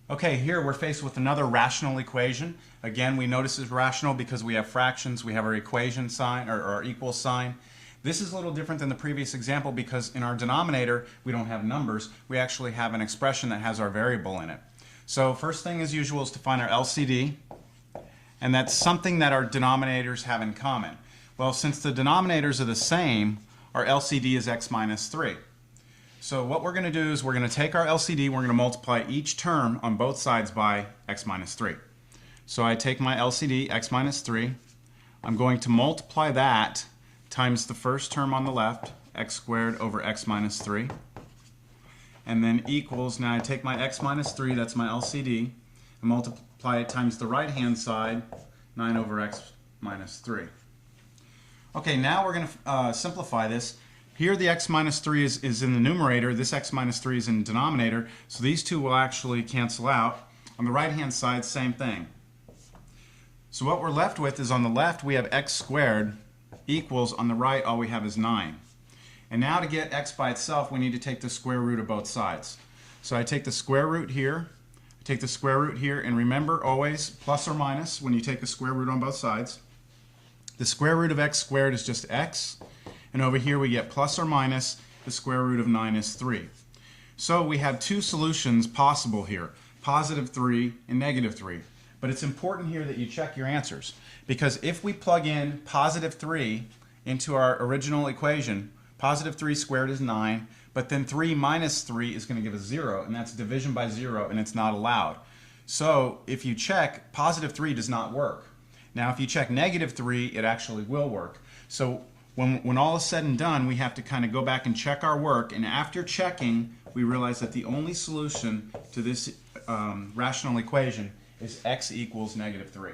Okay, here we're faced with another rational equation. Again, we notice it's rational because we have fractions, we have our equation sign or our equal sign. This is a little different than the previous example because in our denominator we don't have numbers, we actually have an expression that has our variable in it. So first thing as usual is to find our LCD, and that's something that our denominators have in common. Well, since the denominators are the same, our LCD is x minus 3. So what we're going to do is we're going to take our LCD, we're going to multiply each term on both sides by x minus 3. So I take my LCD, x minus 3, I'm going to multiply that times the first term on the left, x squared over x minus 3, and then equals, now I take my x minus 3, that's my LCD, and multiply it times the right hand side, 9 over x minus 3. Okay, now we're going to simplify this. Here the x minus 3 is in the numerator, this x minus 3 is in the denominator, so these two will actually cancel out. On the right hand side, same thing. So what we're left with is on the left we have x squared equals, on the right all we have is 9. And now to get x by itself we need to take the square root of both sides. So I take the square root here, I take the square root here, and remember always plus or minus when you take the square root on both sides. The square root of x squared is just x. And over here we get plus or minus the square root of 9 is 3. So we have two solutions possible here, positive 3 and negative 3. But it's important here that you check your answers, because if we plug in positive 3 into our original equation, positive 3 squared is 9, but then 3 minus 3 is going to give us 0, and that's division by 0, and it's not allowed. So if you check, positive 3 does not work. Now if you check negative 3, it actually will work. So when all is said and done, we have to kind of go back and check our work, and after checking, we realize that the only solution to this rational equation is x equals negative 3.